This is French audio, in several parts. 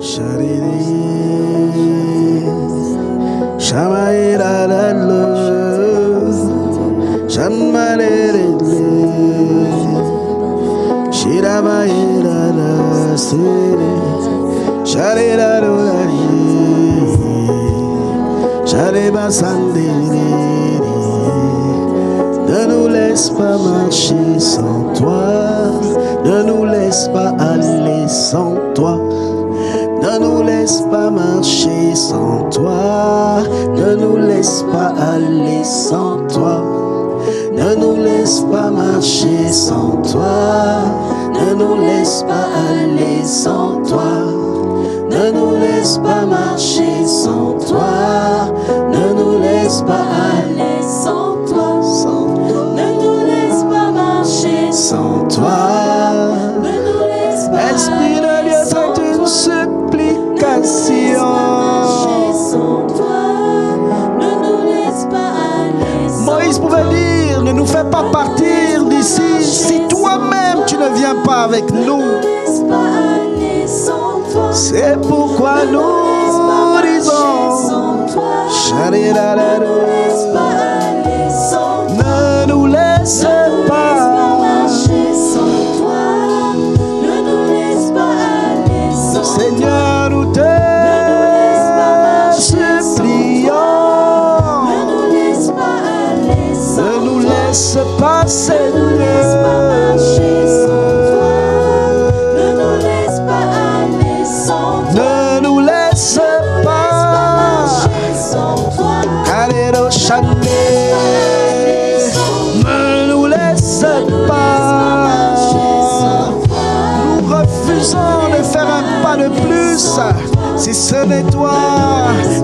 Shariri, Shamaira la luz, Shamarele, Shiramaira la sere, Sharira lolari, Shareba sandiri. Ne nous laisse pas marcher sans toi, ne nous laisse pas aller sans toi. Ne nous laisse pas marcher sans toi, ne nous laisse pas aller sans toi. Ne nous laisse pas marcher sans toi, ne nous laisse pas aller sans toi. Ne nous laisse pas marcher sans toi, ne nous laisse pas aller sans toi. Ne nous laisse pas marcher sans toi. Esprit de Dieu, c'est une supplication. Moïse pouvait dire, ne nous fais pas partir d'ici si toi-même tu ne viens pas avec nous. C'est pourquoi nous disons, ne nous laisse pas. Seigneur, nous te supplions. Ne nous laisse pas, Seigneur. Ne nous laisse pas. Alléluia, jamais. Ne nous laisse pas. Nous refusons de faire un pas de plus si ce n'est toi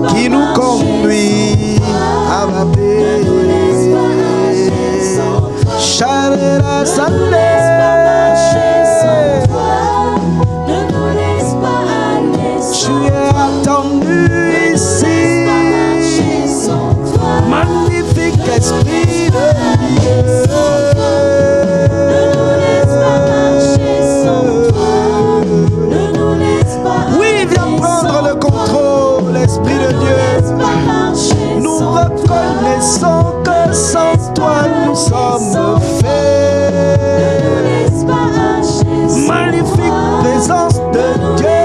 qui nous conduis à ma paix. Chalera Sandé. Tu es attendu ici. Magnifique Esprit de Dieu. Oui, viens prendre le contrôle, Esprit de Dieu. Nous reconnaissons que sans toi nous sommes faits. Magnifique présence de Dieu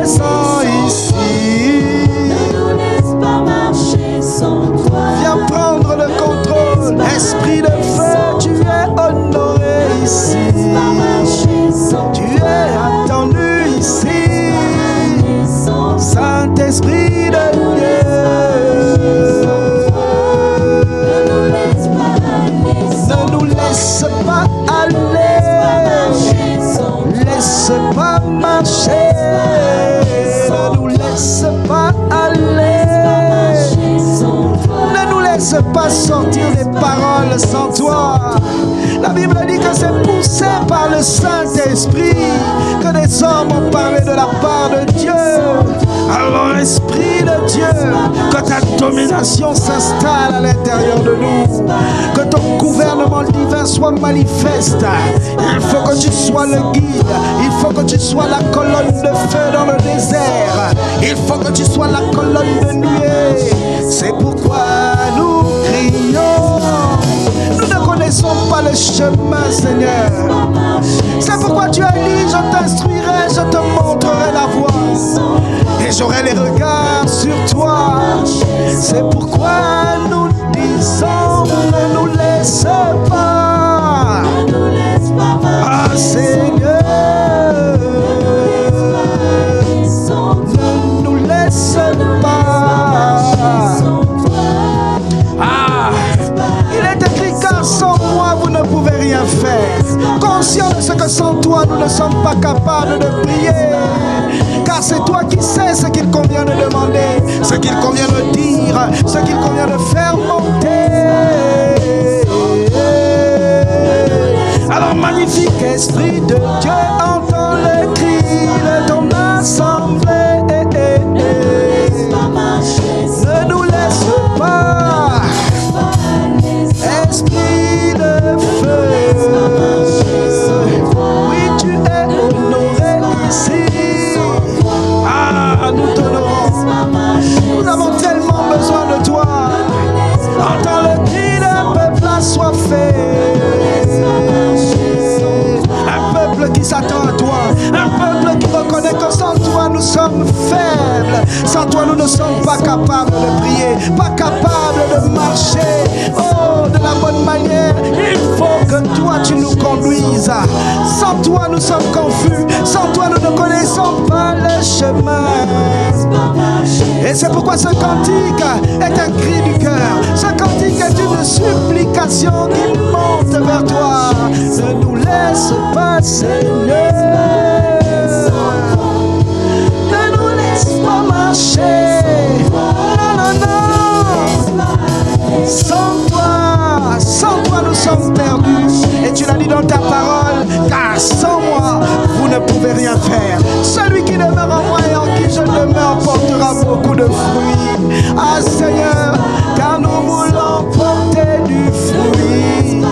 descend ici. Viens prendre le contrôle, Esprit de feu, tu es honoré ici. Tu es attendu ici. Saint-Esprit de Dieu. Ne nous laisse pas aller. Laisse pas marcher. Ne nous laisse pas aller. Ne nous laisse pas sortir des paroles sans toi. La Bible dit que c'est poussé par le Saint-Esprit que des hommes ont parlé de la part de Dieu. Alors, Esprit de Dieu, que ta domination s'installe à l'intérieur de nous, que ton gouvernement divin soit manifeste. Il faut que tu sois le guide, il faut que tu sois la colonne de feu dans le désert, il faut que tu sois la colonne de nuée. C'est pourquoi nous crions. Nous ne connaissons pas le chemin, Seigneur. C'est pourquoi tu as dit, je t'instruirai, je te montrerai la voie. Et j'aurai les regards sur toi. C'est pourquoi nous disons, ne nous laisse pas. Ah, Seigneur, ne nous laisse pas. Ah, il est écrit car sans moi vous ne pouvez rien faire. Conscient de ce que sans toi nous ne sommes pas capables de prier. Car c'est toi qui sais ce qu'il convient de demander, ce qu'il convient de dire, ce qu'il convient de faire monter. Alors magnifique Esprit de Dieu, entends le cri de ton assemblée. Ne nous laisse pas, Esprit de feu. Oui, tu es honoré ici. s'attend à toi. Un peuple qui reconnaît que sans toi nous sommes faibles. Sans toi nous ne sommes pas capables de prier, pas capables de marcher. Oh, de la bonne manière. Il faut que toi tu nous conduises. Sans toi nous sommes confus. Sans toi nous ne connaissons pas le chemin. Et c'est pourquoi ce cantique est un cri du cœur. Ce cantique est une supplication qui monte vers toi. Ne nous laisse pas, Seigneur. Ne nous laisse pas marcher. Non, non, non. Sans toi nous sommes perdus. Et tu l'as dit dans ta parole, car sans moi vous ne pouvez rien faire. Celui qui demeure en moi et en qui je demeure portera beaucoup de fruits. Ah Seigneur, car nous voulons porter du fruit.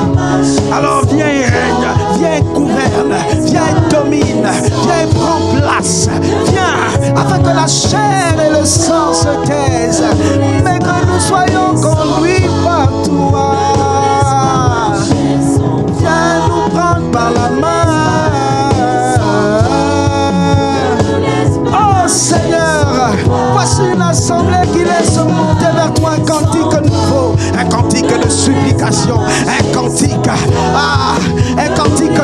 Alors viens et règne, viens et gouverne, viens et domine, viens et prends place. Viens afin que la chair et le sang se taisent, mais que nous soyons conduits par toi. Viens nous prendre par la main. Oh Seigneur, voici une assemblée qui laisse monter vers toi un cantique nouveau, un cantique de supplication, un cantique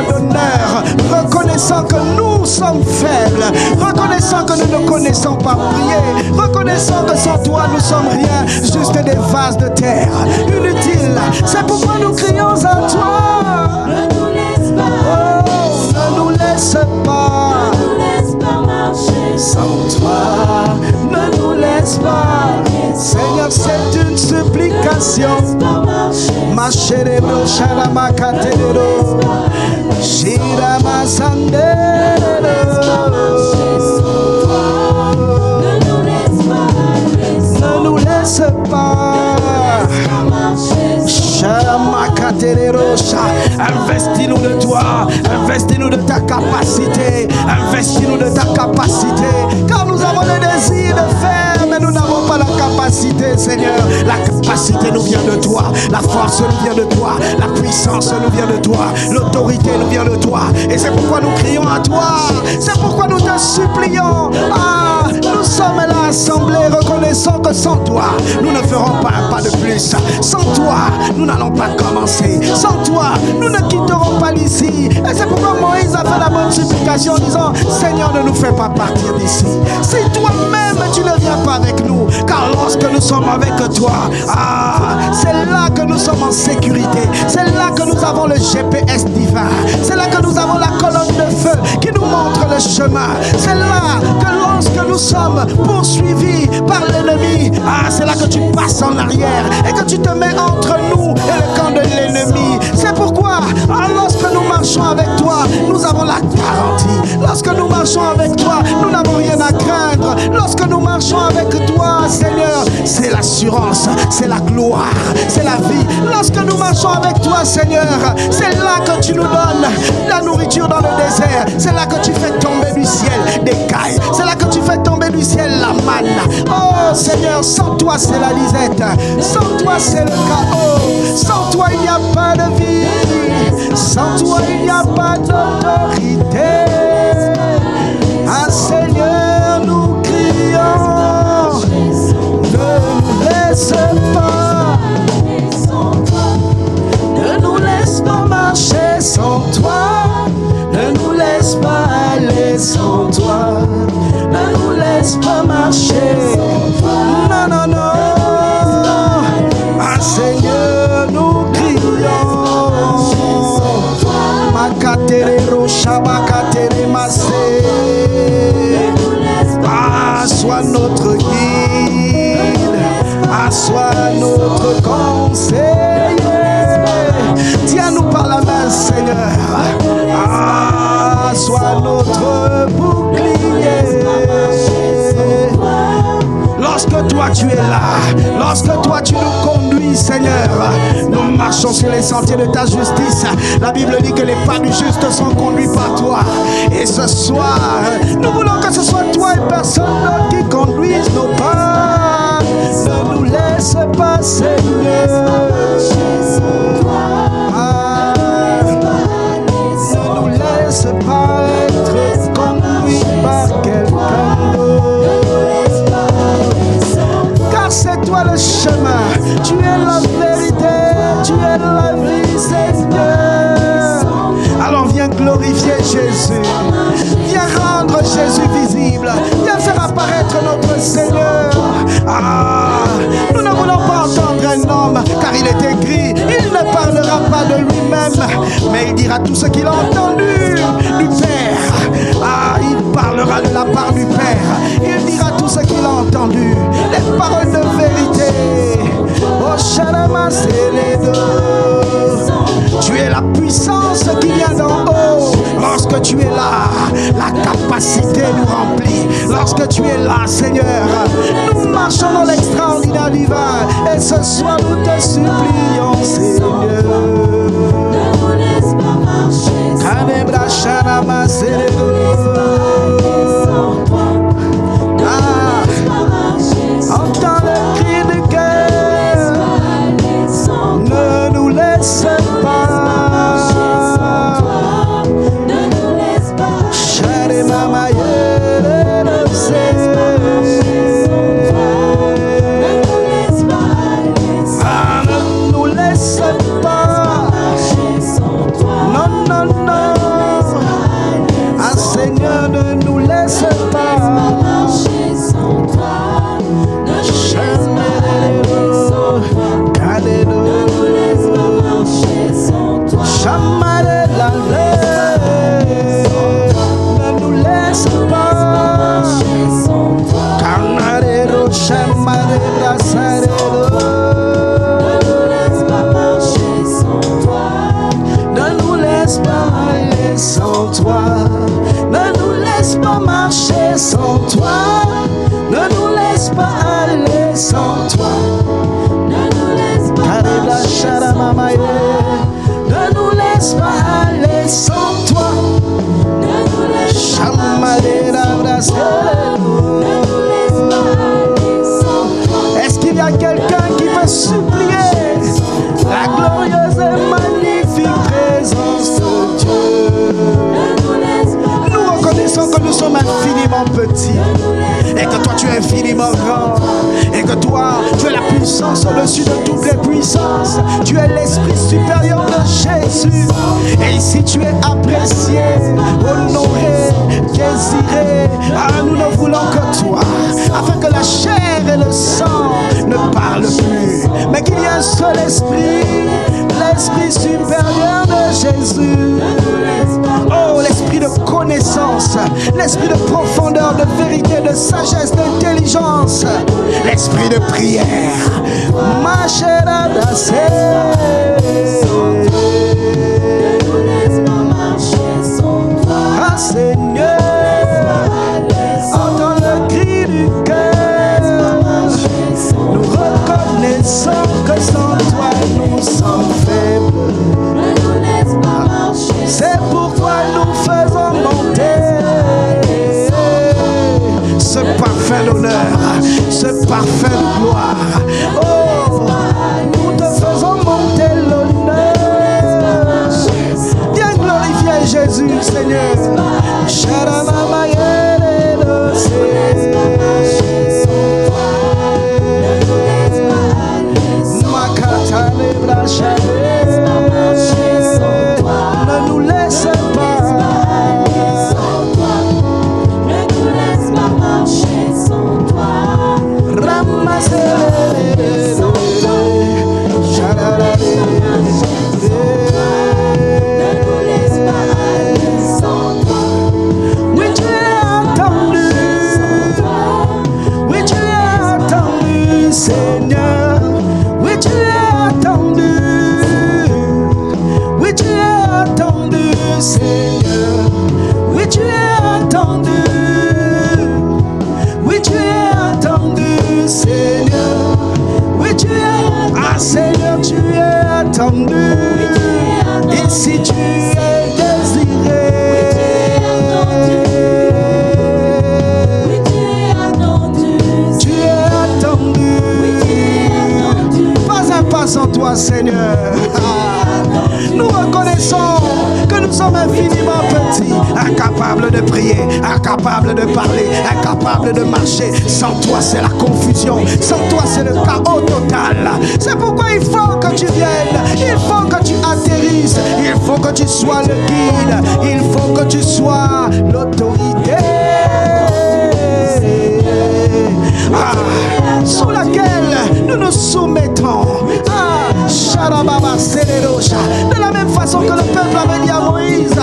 d'honneur, reconnaissant que nous sommes faibles, reconnaissant que nous ne connaissons pas prier, reconnaissant que sans toi nous sommes rien, juste des vases de terre, inutiles. C'est pourquoi nous crions à toi. Ne nous laisse pas, oh, ne nous laisse pas, sans toi, ne nous laisse pas. Seigneur, c'est une supplication. Ma chérébo, charama katero, shirama sandero. Ne nous laisse pas. Investis-nous de toi, investis-nous de ta capacité, investis-nous de ta capacité, car nous avons le désir de faire, mais nous n'avons pas la capacité, Seigneur. La capacité nous vient de toi, la force nous vient de toi, la puissance nous vient de toi, l'autorité nous vient de toi, et c'est pourquoi nous crions à toi, c'est pourquoi nous te supplions. Ah, nous sommes là assemblés, reconnaissant que sans toi, nous ne ferons pas un pas de plus. Sans toi, nous n'allons pas commencer. Sans toi, nous ne quitterons pas l'ici. Et c'est pourquoi Moïse a fait la bonne supplication en disant, Seigneur, ne nous fais pas partir d'ici. Si toi-même tu ne viens pas avec nous, car lorsque nous sommes avec toi, c'est là que nous sommes en sécurité. C'est là que nous avons le GPS divin. C'est là que nous avons la colonne de feu qui nous montre le chemin. C'est là que lorsque nous sommes poursuivis par l'ennemi, c'est là que tu passes en arrière et que tu te mets entre nous et le camp de l'ennemi. C'est pourquoi, lorsque nous marchons avec toi, nous avons la garantie. Lorsque nous marchons avec toi, nous n'avons rien à craindre. Lorsque nous marchons avec toi, Seigneur, c'est l'assurance, c'est la gloire, c'est la vie. Lorsque nous marchons avec toi, Seigneur, c'est là que tu nous donnes la nourriture dans le désert. C'est là que tu fais tomber du ciel des cailles. C'est là que tu fais tomber du ciel la manne. Oh Seigneur, sans toi c'est la lisette. Sans toi c'est le chaos. Sans toi il n'y a pas de vie. Sans toi il n'y a pas d'autorité. Ah Seigneur, nous crions. Ne nous laisse pas. Ne nous laisse pas marcher sans toi. Ne nous laisse pas aller sans toi. Ne nous laisse pas marcher. Non, non, non. Ah Seigneur, nous crions. Makaterero shabakatere masé. Sois notre guide. Sois notre conseiller. Tiens-nous par la main, Seigneur. Sois notre bouclier. Lorsque toi tu es là, lorsque toi tu nous conduis, Seigneur, nous marchons sur les sentiers de ta justice. La Bible dit que les pas du juste sont conduits par toi. Et ce soir, nous voulons que ce soit toi et personne d'autre qui conduise nos pas. Ne nous laisse pas, Seigneur. Ne nous laisse pas. être conduit par quelqu'un d'autre. Car c'est toi le chemin, tu es la vérité, tu es la vie, Seigneur. Alors viens glorifier Jésus, viens rendre Jésus visible, viens faire apparaître notre Seigneur. Ah, nous ne voulons pas entendre un homme, car il est écrit, il ne parlera pas de lui-même, mais il dira tout ce qu'il a entendu du Père. Ah, il parlera de la part du Père, il dira tout ce qu'il a entendu, les paroles de vérité. Oh, Shalama, c'est les deux. Tu es la puissance qui vient d'en haut. Lorsque tu es là, la capacité nous remplit. Lorsque tu es là, Seigneur, nous marchons dans l'extraordinaire divin. Et ce soir, nous te supplions, Seigneur. Ne nous laisse pas marcher sans toi. Entends le cri du cœur. Ne nous laisse pas. Sans toi, ne nous laisse pas aller sans toi. Ne nous laisse pas Ne nous laisse pas aller sans toi. Ne nous laisse pas aller sans toi. Est-ce qu'il y a quelqu'un qui veut supplier la glorieuse et magnifique présence de Dieu? Nous reconnaissons que nous sommes infiniment petits et que toi tu es infiniment grand et que toi tu es la puissance au-dessus de toutes les puissances. Tu es l'esprit supérieur de Jésus et ici tu es apprécié, honoré, désiré. Ah, nous ne voulons que toi, afin que la chair et le sang ne parlent plus, mais qu'il y ait un seul esprit, l'esprit supérieur de Jésus. Oh, l'esprit de connaissance, l'esprit de profondeur, de vérité, de sagesse, d'intelligence, l'esprit de prière. Ma chère Adacé. Ah, Seigneur, entends le cri du cœur. Nous reconnaissons que sans toi nous sommes faibles. C'est pourquoi nous faisons monter ce parfait d'honneur, ce parfait de gloire. Oh, nous te faisons monter l'honneur. Viens glorifier Jésus, Seigneur. Ne nous laisse pas. Ne nous laisse pas marcher sans toi. incapable de prier, incapable de parler, incapable de marcher. Sans toi, c'est la confusion. Sans toi, c'est le chaos total. C'est pourquoi il faut que tu viennes. Il faut que tu atterrisses. Il faut que tu sois le guide. Il faut que tu sois l'autorité. Sous laquelle nous nous soumettons. De la même façon que le peuple avait dit à Moïse,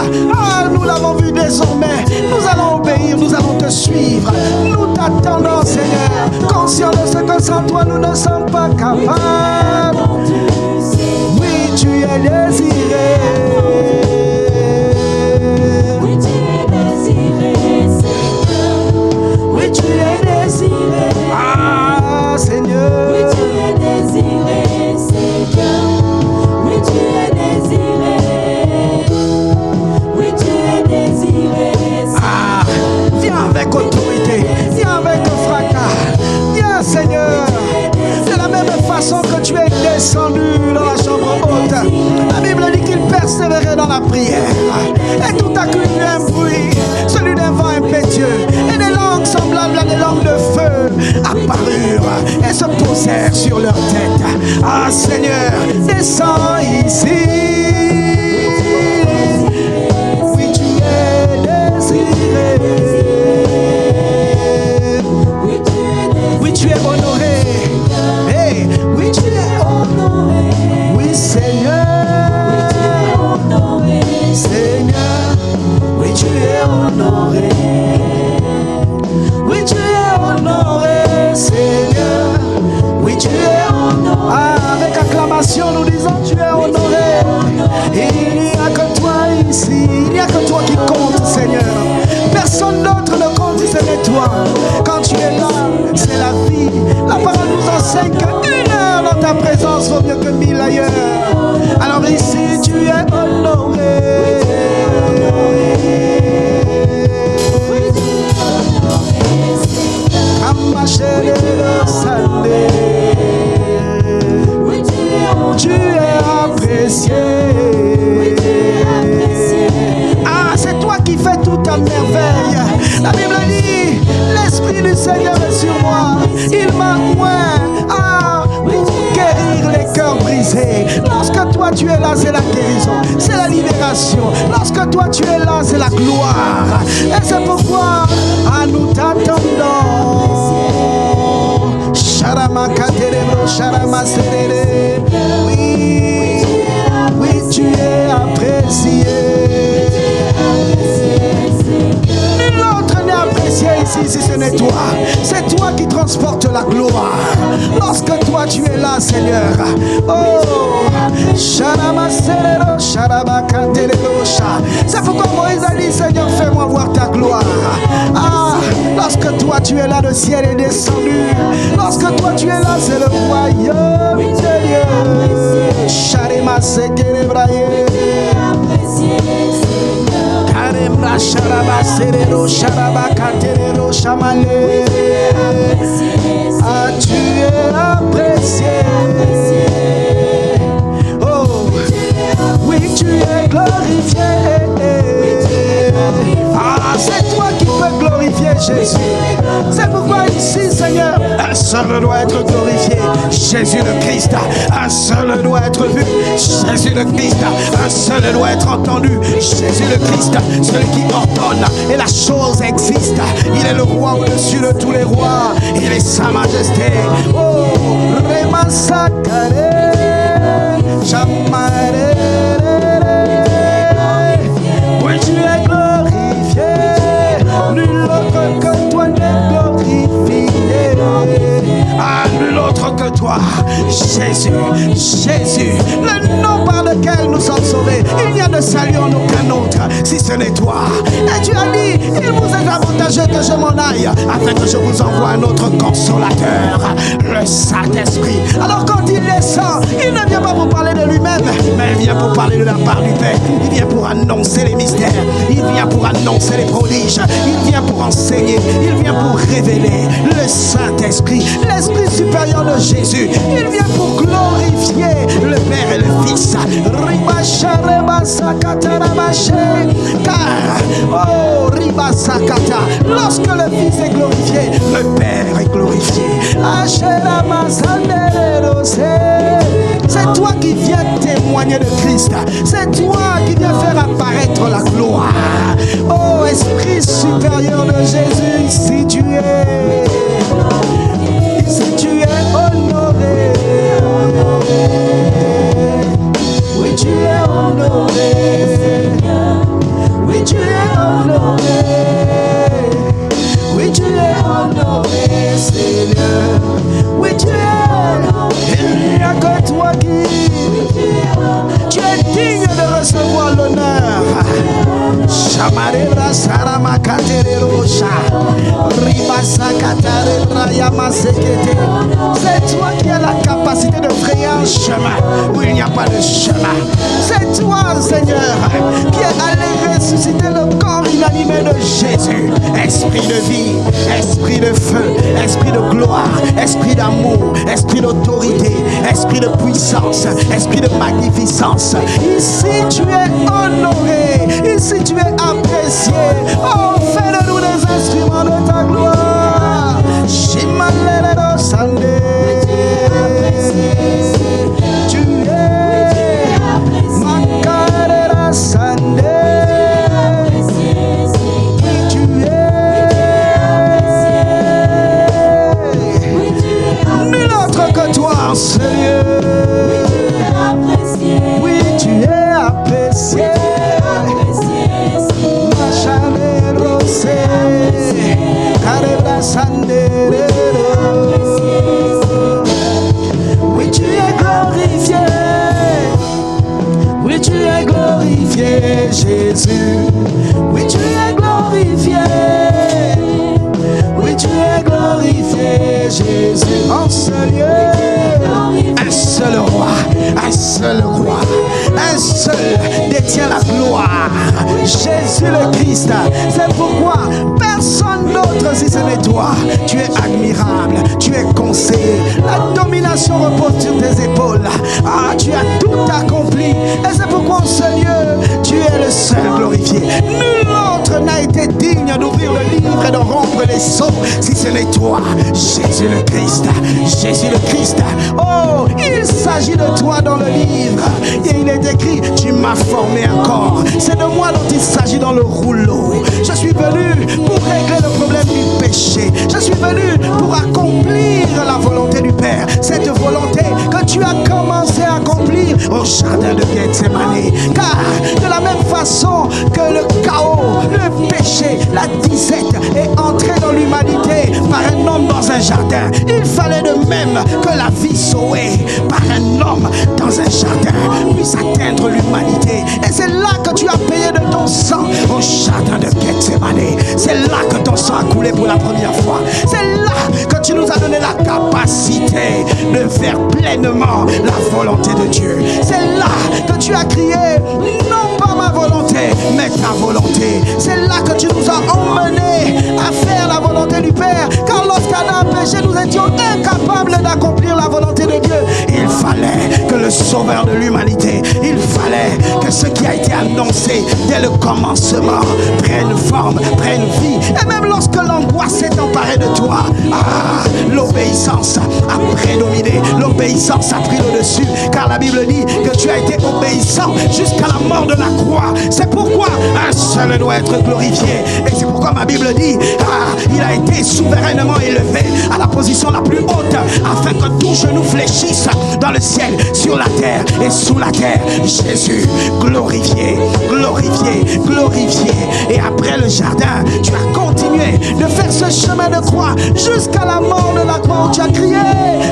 nous l'avons vu désormais, nous allons obéir, nous allons te suivre. Nous t'attendons, Seigneur, conscients de ce que sans toi nous ne sommes pas capables. Oui, tu es désiré. Oui, tu es désiré, Seigneur. Oui, tu es désiré. Seigneur. Oui, tu es désiré, Seigneur. Oui, tu es désiré. Oui, tu es désiré, Seigneur. Viens avec autorité, viens avec fracas. Viens, Seigneur. De la même façon que tu es descendu dans la chambre haute, la Bible dit qu'il persévérait dans la prière. Et tout à coup, il y a un bruit, celui d'un vent impétueux, et des langues semblables à des langues de feu apparurent et se posèrent sur leur tête. Seigneur, descends ici. Oui, tu es désiré. Oui, tu es honoré. Hey, oui, tu es honoré. Oui, Seigneur. Seigneur, oui, tu es honoré. Oui, tu es honoré, Seigneur. Oui, tu es honoré. Avec acclamation, nous disons tu es honoré. Il n'y a que toi ici. Il n'y a que toi qui compte, Seigneur. Personne d'autre ne compte, ce n'est toi. Quand tu es là, c'est la vie. La parole nous enseigne qu'une heure dans ta présence vaut mieux que 1000 ailleurs. Alors ici, tu es honoré. Tu es apprécié. C'est toi qui fais tout à merveille. La Bible dit, l'Esprit du Seigneur est sur moi. Il m'a oint pour guérir les cœurs brisés. Lorsque toi tu es là, c'est la guérison, c'est la libération. Lorsque toi tu es là, c'est la gloire. Et c'est pourquoi nous t'attendons. Oui, oui, tu es apprécié. Nul autre n'est apprécié ici si ce n'est toi. C'est toi qui transportes la gloire. Lorsque toi tu es là, Seigneur. C'est pourquoi Moïse a dit, Seigneur, fais-moi voir ta gloire. Lorsque toi tu es là, le ciel est descendu. Lorsque toi tu es là, c'est le royaume de Dieu. Sharema sekerebraye. Karemra sharaba serero sharaba katerero shamale. Tu es apprécié. Oh, oui, tu es glorifié. C'est toi qui peux glorifier Jésus. C'est pourquoi ici, Seigneur, un seul doit être glorifié, Jésus le Christ. Un seul doit être vu, Jésus le Christ. Un seul doit être entendu, Jésus le Christ. Celui qui ordonne et la chose existe. Il est le roi au-dessus de tous les rois. Il est sa majesté. Oh, Remasakare, Chamare. Oui, tu es glorifié. Nul autre que toi n'est glorifié. Nul autre que toi, Jésus, Jésus, le nom par lequel nous sommes sauvés. Il n'y a de salut en aucun autre si ce n'est toi. Et tu as dit, il vous est avantageux chargé que je m'en aille, afin que je vous envoie un autre consolateur, le Saint-Esprit. Alors quand il descend, il ne vient pas pour parler de lui-même, mais il vient pour parler de la part du Père. Il vient pour annoncer les mystères, il vient pour annoncer les prodiges, il vient pour enseigner, il vient pour révéler. Le Saint-Esprit, l'Esprit supérieur de Jésus, il vient pour glorifier le Père et le Fils. Car, oh, Ribasakata, lorsque le Fils est glorifié, le Père est glorifié. C'est toi qui viens témoigner de Christ. C'est toi qui viens faire apparaître la gloire. Oh, Esprit supérieur de Jésus, ici tu es. Ici tu es honoré. Oui, tu es honoré. Oui, tu es honoré. Oui, tu es honoré, Seigneur. Oui, tu es honoré. Il n'y a que toi qui. Tu es digne de recevoir l'honneur. Shamarera Sarama Katererosha. Ribasakatare Yamasekete. C'est toi qui as la capacité de frayer un chemin où il n'y a pas de chemin. C'est toi, Seigneur, qui est allé ressusciter le corps inanimé de Jésus. Esprit de vie, esprit de feu, esprit de gloire, esprit d'amour, esprit d'autorité, esprit de puissance, esprit de magnificence. Ici tu es honoré, ici tu es apprécié. Oh, fais de nous des instruments de ta gloire. Shimalero Sandé. Tu es Makarera Sandé. Tu es nul autre que toi, Seigneur. Oui, tu es apprécié. Machanero se Karera Sandé. Oui, tu es glorifié. Oui, tu es glorifié, Jésus. Oui, tu es glorifié. Oui, tu es glorifié, Jésus. En seul lieu, un seul roi, un seul roi, un seul détient la gloire. Jésus le Christ. C'est pourquoi personne d'autre si ce n'est toi. Tu es admirable, tu es conseiller. La domination repose sur tes épaules. Ah, tu as tout accompli. Et c'est pourquoi en ce lieu, tu es le seul glorifié. Nul autre n'a été digne d'ouvrir le livre et de rompre les sceaux si ce n'est toi, Jésus le Christ. Jésus le Christ. Oh, il s'agit de toi dans le livre. Et il est écrit, tu m'as formé encore. C'est de moi dont il s'agit dans le rouleau. Je suis venu pour régler le problème du péché. Je suis venu pour accomplir la volonté du Père. Cette volonté que tu as commencé à accomplir au jardin de Gethsemane. Car de la même façon que le chaos, le péché, la disette est entré dans l'humanité par un homme dans un jardin, il fallait de même que la vie sauvée par un homme dans un jardin puisse atteindre l'humanité. Et c'est là que tu as payé de ton sang au jardin de Gethsemane. C'est là que ton sang a coulé pour la première fois. C'est là que tu nous as donné la capacité de faire pleinement la volonté de Dieu. C'est là que tu as crié, non pas ma volonté, mais ta volonté. C'est là que tu nous as emmenés à faire la volonté du Père. Car lorsqu'Adam a péché, nous étions incapables d'accomplir la volonté de Dieu. Il fallait que le sauveur de l'humanité, il fallait que ce qui a été annoncé dès le commencement prenne forme, prenne vie. Et même lorsque l'angoisse s'est emparée de toi, l'obéissance a prédominé, l'obéissance a pris le dessus. Car la Bible dit que tu as été obéissant jusqu'à la mort de la croix. C'est pourquoi un seul doit être glorifié. Et c'est pourquoi ma Bible dit, il a été souverainement élevé à la position la plus haute, afin que tout genou fléchisse dans le ciel, sur la terre et sous la terre. Jésus, glorifié, glorifié, glorifié. Et après le jardin, tu as continué de faire ce chemin de croix jusqu'à la mort de la croix où tu as crié,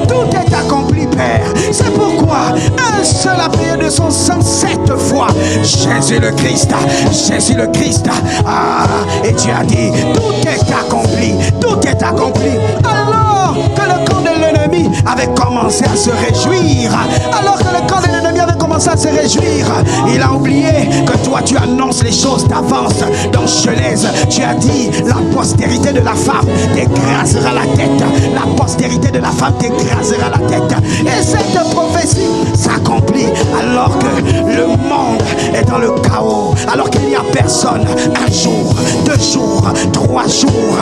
tout est accompli, Père. C'est pourquoi un seul a payé de son sang 7 fois. Jésus le Christ, Jésus le Christ. Et tu as dit, tout est accompli, tout est accompli. Alors que le camp de l'ennemi avait commencé à se réjouir, alors que le camp de l'ennemi avait commencé à se réjouir, il a oublié que toi tu annonces les choses d'avance. Dans Genèse, tu as dit, la postérité de la femme t'écrasera la tête, la postérité de la femme t'écrasera la tête. Et cette prophétie s'accomplit alors que le monde est dans le chaos, alors qu'il n'y a personne. Un jour, 2 jours, 3 jours,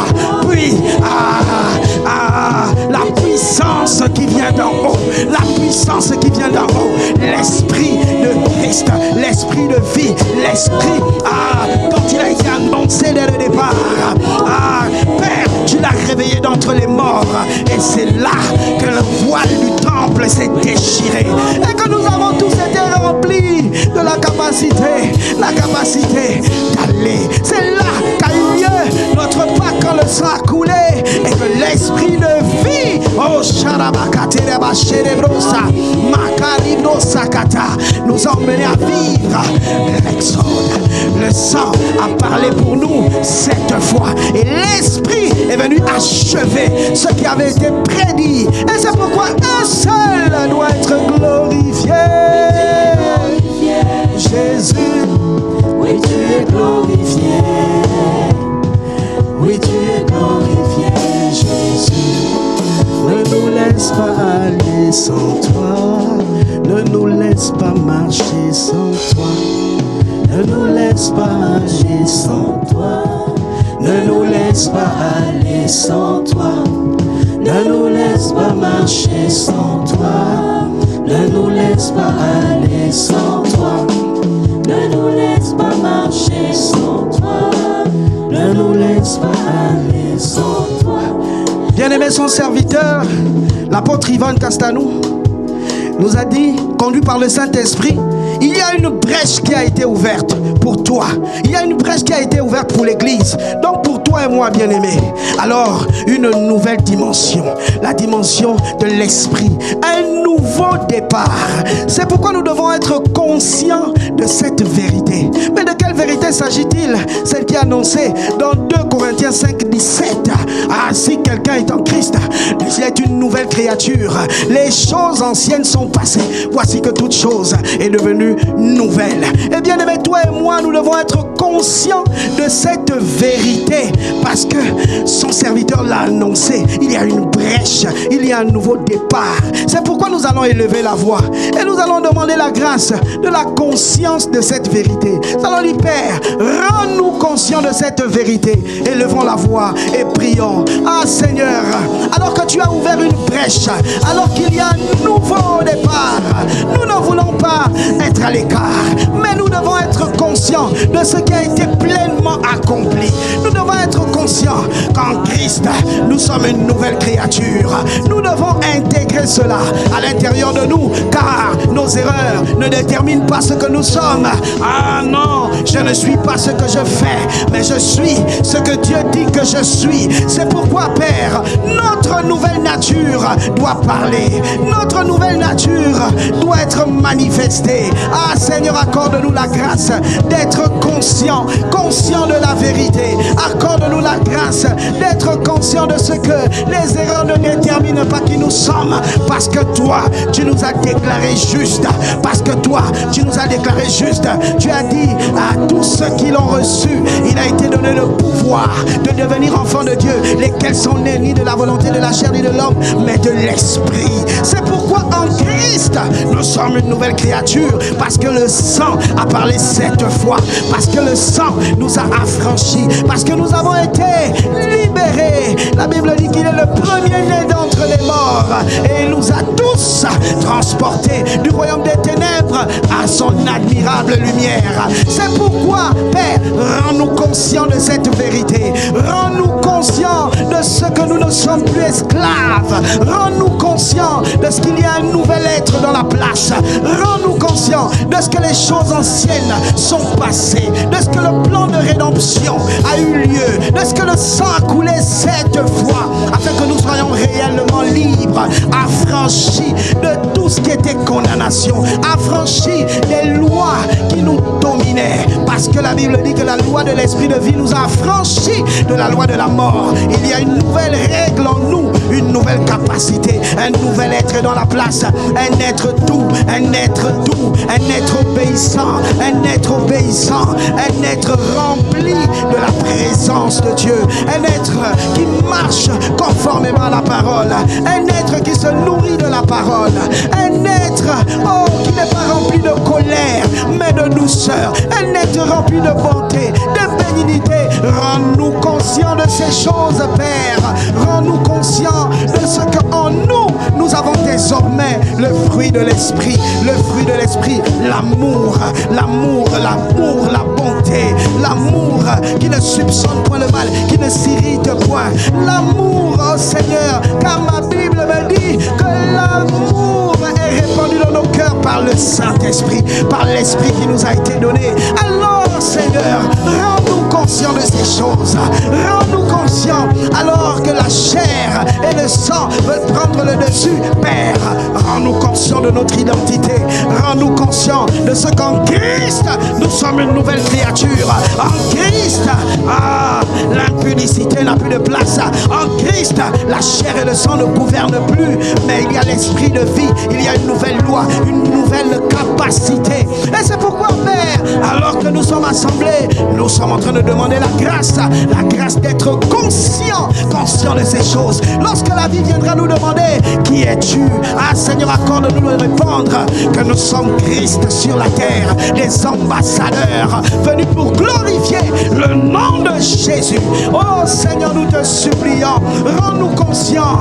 puis la puissance qui vient d'en haut, la puissance qui vient d'en haut, l'esprit de Christ, l'esprit de vie, l'esprit, quand il a été annoncé dès le départ, Père, tu l'as réveillé d'entre les morts, et c'est là que le voile du temple s'est déchiré, et que nous avons tous été remplis de la capacité d'aller. C'est là qu'a eu lieu notre pas quand le sang a coulé, et que l'esprit de vie, nous a emmenés à vivre l'exode. Le sang a parlé pour nous 7 fois, et l'esprit est venu achever ce qui avait été prédit. Et c'est pourquoi un seul doit être glorifié. Jésus, oui, tu es glorifié. Oui, tu es glorifié, Jésus. Ne nous laisse pas aller sans toi. Ne nous laisse pas marcher sans toi. Ne nous laisse pas aller sans toi. Ne nous laisse pas aller sans toi. Ne nous laisse pas marcher sans toi. Ne nous laisse pas aller sans toi. Ne nous laisse pas marcher sans toi. Ne nous laisse pas aller sans toi. Bien-aimé, son serviteur, l'apôtre Ivan Castanou, nous a dit, conduit par le Saint-Esprit, il y a une brèche qui a été ouverte pour toi. Il y a une brèche qui a été ouverte pour l'Église. Donc pour toi et moi, bien-aimés. Alors, une nouvelle dimension. La dimension de l'Esprit. Un nouveau départ. C'est pourquoi nous devons être conscients de cette vérité. Mais de quelle vérité s'agit-il? Celle qui est annoncée dans 2 Corinthiens 5, 17. Si quelqu'un est en Christ, il est une nouvelle créature. Les choses anciennes sont passées. Voici que toute chose est devenue nouvelle. Et bien aimé, toi et moi, nous devons être conscients de cette vérité, parce que son serviteur l'a annoncé. Il y a une brèche, il y a un nouveau départ. C'est pourquoi nous allons élever la voix et nous allons demander la grâce de la conscience de cette vérité. Nous allons dire, Père, rends-nous conscients de cette vérité. Élevons la voix et prions. Seigneur, alors que tu as ouvert une brèche, alors qu'il y a un nouveau départ, nous ne voulons pas être à l'écart, mais nous devons être conscients de ce qui a été pleinement accompli. Nous devons être conscients qu'en Christ, nous sommes une nouvelle créature. Nous devons intégrer cela à l'intérieur de nous, car nos erreurs ne déterminent pas ce que nous sommes. Non, je ne suis pas ce que je fais, mais je suis ce que Dieu dit que je suis. C'est pourquoi, Père, notre nouvelle nature doit parler. Notre nouvelle nature doit être manifestée. Seigneur, accorde-nous la grâce d'être conscient de la vérité. Accorde-nous la grâce d'être conscient de ce que les erreurs ne déterminent pas qui nous sommes. Parce que toi, tu nous as déclaré juste. Parce que toi, tu nous as déclaré juste. Tu as dit à tous ceux qui l'ont reçu, il a été donné le pouvoir de devenir enfants de Dieu, lesquels sont nés ni de la volonté de la chair ni de l'homme, mais de l'esprit. C'est pourquoi en Christ, nous sommes une nouvelle créature, parce que le sang a parlé 7 fois, parce que le sang nous a affranchis, parce que nous avons été libérés. La Bible dit qu'il est le premier-né d'entre les morts, et il nous a tous transportés du royaume des ténèbres à son admirable lumière. C'est pourquoi, Père, rends-nous conscients de cette vérité. Rends-nous conscients de ce que nous ne sommes plus esclaves. Rends-nous conscients de ce qu'il y a un nouvel être dans la place. Rends-nous conscients de ce que les choses anciennes sont passées, de ce que le plan de rédemption a eu lieu, de ce que le sang a coulé 7 fois, afin que nous soyons réellement libres, affranchis de affranchis des lois qui nous dominaient. Parce que la Bible dit que la loi de l'esprit de vie nous a affranchis de la loi de la mort. Il y a une nouvelle règle en nous, une nouvelle capacité, un nouvel être dans la place, un être doux, un être doux, un être obéissant, un être obéissant, un être rempli de la présence de Dieu, un être qui marche conformément à la parole, un être qui se nourrit de la parole, un être qui n'est pas rempli de colère mais de douceur, un être rempli de bonté, de bénignité. Rends-nous conscients de ces choses, Père. Rends-nous conscients de ce qu'en nous avons désormais le fruit de l'esprit, le fruit de l'esprit, l'amour, l'amour, l'amour, la bonté, l'amour qui ne soupçonne point le mal, qui ne s'irrite point, l'amour, oh Seigneur, car ma Bible me dit que l'amour est répandu dans nos cœurs par le Saint-Esprit, par l'Esprit qui nous a été donné. Alors Seigneur, rends-nous conscients de ces choses, rends-nous conscients alors que la chair et le sang veulent prendre le dessus. Père, rends-nous conscients de notre identité, rends-nous conscients de ce qu'en Christ nous sommes une nouvelle créature. En Christ, l'impudicité n'a plus de place. En Christ, la chair et le sang ne gouvernent plus, mais il y a l'esprit de vie, il y a une nouvelle loi, une nouvelle capacité. Et c'est pourquoi, Père, alors que nous sommes assemblés, nous sommes en train de demander la grâce d'être conscients de ces choses. Lorsque la vie viendra nous demander qui es-tu, Seigneur, accorde-nous de répondre que nous sommes Christ sur la terre, des ambassadeurs venus pour glorifier le nom de Jésus. Oh Seigneur, nous te supplions, rends-nous conscients,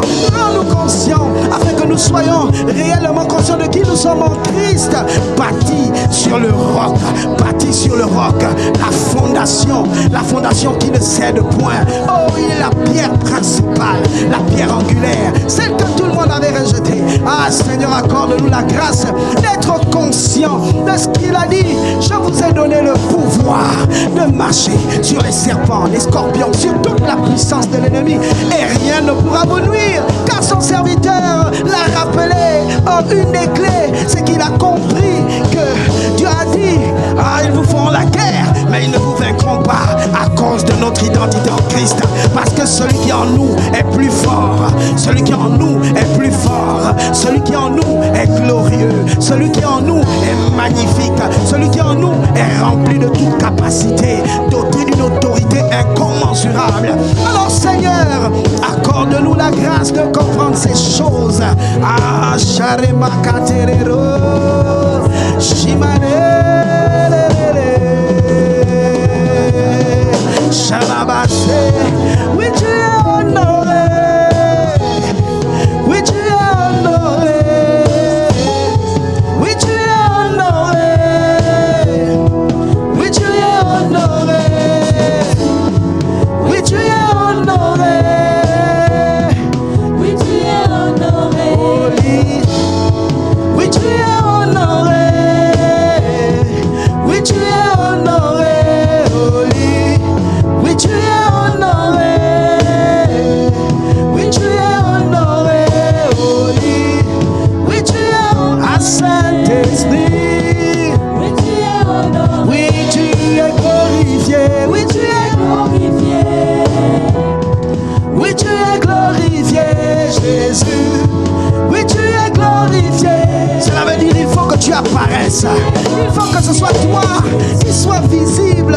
afin que nous soyons réellement conscients de qui nous sommes en Christ, bâtis sur le roc, la fondation qui ne cède point. Oh, il est la pierre principale, la pierre angulaire, celle que tout le monde avait rejetée. Seigneur, accorde-nous la grâce d'être conscients de ce qu'il a dit. Je vous ai donné le pouvoir de marcher sur les serpents, les scorpions, sur toute la puissance de l'ennemi, et rien ne pourra vous nuire, car son serviteur l'a rappelé. Une des clés, c'est qu'il a compris que Dieu a dit, ils vous feront la guerre, mais ils ne vous vaincront pas à cause de notre identité en Christ, parce que celui qui en nous est plus fort, celui qui en nous est plus fort, celui qui en nous est glorieux, celui qui en nous est magnifique, celui qui en nous est rempli de toute capacité, doté d'une autorité incommensurable. Alors Seigneur, accorde-nous la grâce de comprendre ces choses. Sharema Katerero Shimane Shalabase, oui tu es honoré, oui tu es honoré, oui tu es honoré, oui tu es honoré, oui tu es honoré, Oui, tu es honoré. holy, oui tu es honoré, oui tu es honoré, holy, oui tu es honoré, oui tu es honoré, holy, oui tu es honoré, Saint-Esprit, Oui, tu es honoré. oui tu es glorifié, oui tu es Glorifié. oui tu es glorifié, Jésus, oui tu es glorifié. Cela veut dire il faut que tu apparaisses, il faut que ce soit toi qui soit visible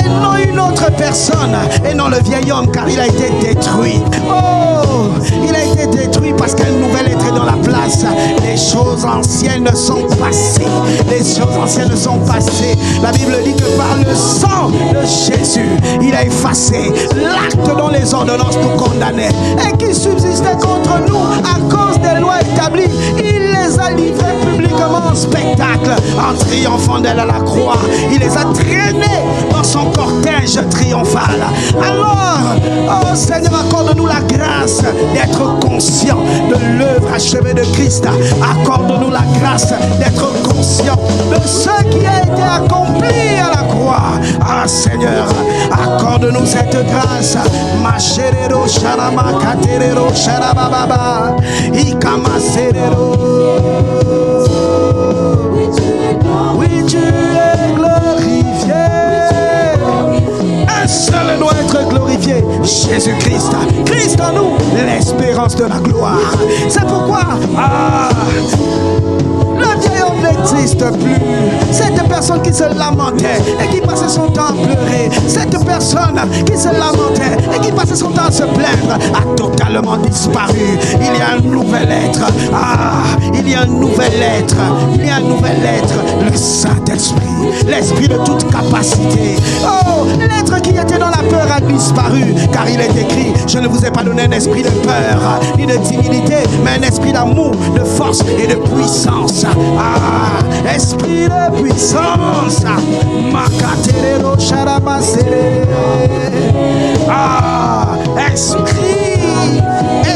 et non une autre personne, et non le vieil homme, car il a été détruit. Oh, il a été détruit parce qu'un nouvel être est dans la place. Les choses anciennes sont passées, les choses anciennes sont passées. La Bible dit que par le sang de Jésus, il a effacé l'acte dont les ordonnances nous condamnaient et qui subsistait contre nous à cause des lois établies. Il les a livrés publiquement en spectacle en triomphant d'elle à la croix. Il les a traînés dans son cortège triomphal. Alors, oh Seigneur, accorde-nous la grâce d'être conscient de l'œuvre achevée de Christ. Accorde-nous la grâce d'être conscient de ce qui a été accompli à la croix. Seigneur, accorde-nous cette grâce. Macherero sharama katerero sharababa ikama serero. Oui, tu Oui, tu es glorifié. Un seul doit être glorifié, Jésus-Christ. Christ en nous, l'espérance de la gloire. C'est pourquoi le vieil homme n'existe plus. Cette personne qui se lamentait et qui passait son temps à pleurer, cette personne qui se lamentait et qui passait son temps à se plaindre, a totalement disparu. Il y a un nouvel être. Il y a un nouvel être. Il y a un nouvel être. Le Saint-Esprit, l'Esprit de toute capacité. Oh, l'être qui était dans la peur a disparu, car il est écrit: je ne vous ai pas donné un esprit de peur ni de timidité, mais un esprit d'amour, de force et de puissance. Esprit de puissance. Makatelelo sharamasele.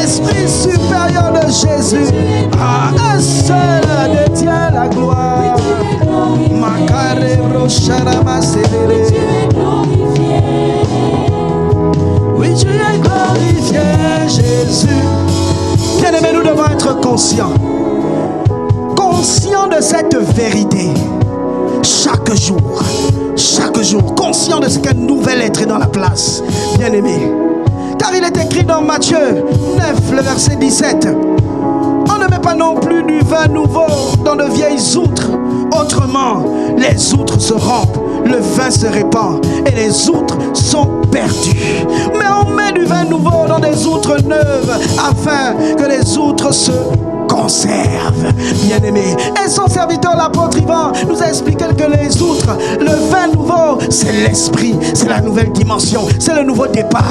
Esprit supérieur de Jésus. Un seul détient la gloire. Makarebro sharamasele. Oui, tu es glorifié, Jésus. Bien-aimés, nous devons être conscients de cette vérité. Chaque jour, conscient de ce qu'un nouvel être est dans la place. Bien-aimés, car il est écrit dans Matthieu 9, le verset 17: on ne met pas non plus du vin nouveau dans de vieilles outres. Autrement, les outres se rompent, le vin se répand et les outres sont perdues. Mais on met du vin nouveau dans des outres neuves afin que les outres se conserve. Bien-aimé, et son serviteur l'apôtre Ivan nous a expliqué que les outres, le vin nouveau, c'est l'esprit, c'est la nouvelle dimension, c'est le nouveau départ.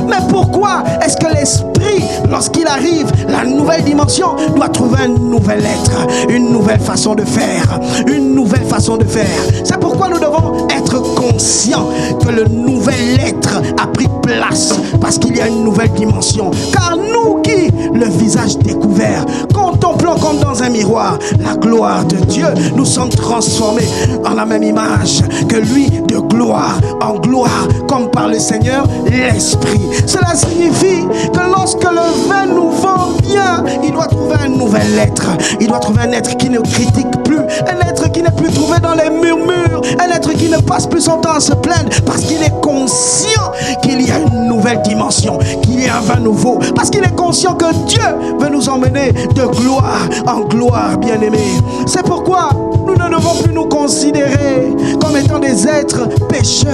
Mais pourquoi est-ce que l'esprit, lorsqu'il arrive, la nouvelle dimension, doit trouver un nouvel être, une nouvelle façon de faire, une nouvelle façon de faire? C'est pourquoi nous devons être conscients que le nouvel être a pris place, parce qu'il y a une nouvelle dimension. Car nous qui, le visage découvert, contemplons comme dans un miroir la gloire de Dieu, nous sommes transformés en la même image que lui, de gloire en gloire, comme par le Seigneur l'Esprit. Cela signifie que lorsque le vin nouveau vient, il doit trouver un nouvel être. Il doit trouver un être qui ne critique plus, un être qui n'est plus trouvé dans les murmures, un être qui ne passe plus son temps à se plaindre, parce qu'il est conscient qu'il y a une nouvelle dimension, qu'il y a un vin nouveau, parce qu'il est conscient que Dieu veut nous emmener de gloire en gloire, bien-aimés. C'est pourquoi nous ne devons plus nous considérer comme étant des êtres pécheurs,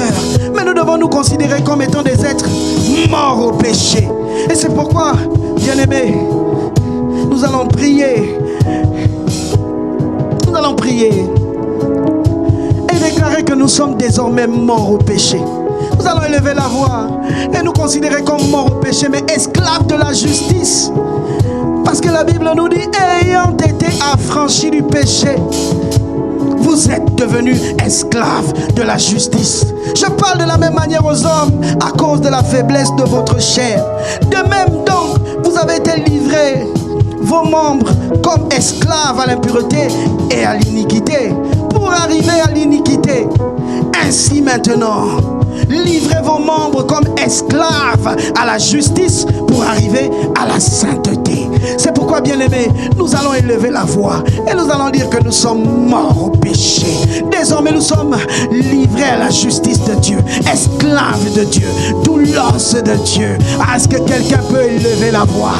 mais nous devons nous considérer comme étant des êtres morts au péché. Et c'est pourquoi, bien-aimés, nous allons prier. Nous allons prier et déclarer que nous sommes désormais morts au péché. Nous allons élever la voix et nous considérer comme morts au péché, mais esclaves de la justice. Parce que la Bible nous dit: ayant été affranchis du péché, vous êtes devenus esclaves de la justice. Je parle de la même manière aux hommes à cause de la faiblesse de votre chair. De même donc, vous avez été livrés, vos membres, comme esclaves à l'impureté et à l'iniquité, pour arriver à l'iniquité. Ainsi maintenant, livrez vos membres comme esclaves à la justice pour arriver à la sainteté. C'est pourquoi, bien-aimés, nous allons élever la voix et nous allons dire que nous sommes morts au péché. Désormais, nous sommes livrés à la justice de Dieu, esclaves de Dieu, doulos de Dieu. Est-ce que quelqu'un peut élever la voix?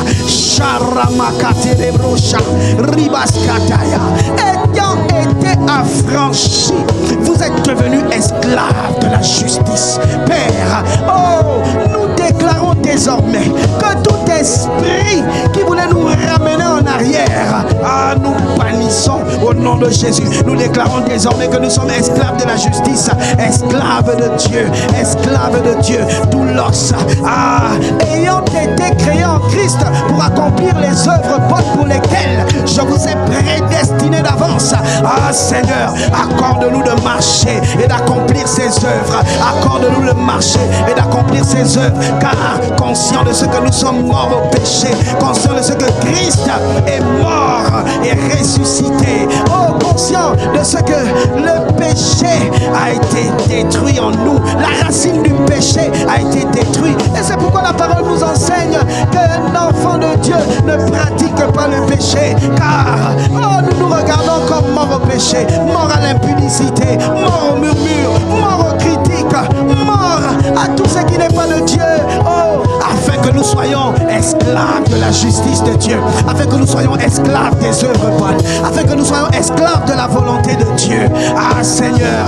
Ayant été affranchis, vous êtes devenus esclaves de la justice. Père, nous déclarons désormais que tout esprit qui voulait nous ramener en arrière, nous bannissons au nom de Jésus. Nous déclarons désormais que nous sommes esclaves de la justice, esclaves de Dieu, doulos, ayant été créés en Christ pour accomplir les œuvres bonnes pour lesquelles je vous ai prédestinés d'avance. Seigneur, accorde-nous de marcher et d'accomplir ces œuvres. Accorde-nous de marcher et d'accomplir ces œuvres, car conscient de ce que nous sommes morts au péché, conscient de ce que Christ est mort et ressuscité, conscient de ce que le péché a été détruit en nous, la racine du péché a été détruite. Et c'est pourquoi la parole nous enseigne qu'un enfant de Dieu ne pratique pas le péché, car nous nous regardons comme morts mort au péché, mort à l'impudicité, mort au murmure, mort aux critiques, mort à tout ce qui n'est pas de Dieu. Oh, afin que nous soyons esclaves de la justice de Dieu, afin que nous soyons esclaves des œuvres bonnes, afin que nous soyons esclaves de la volonté de Dieu. Ah Seigneur,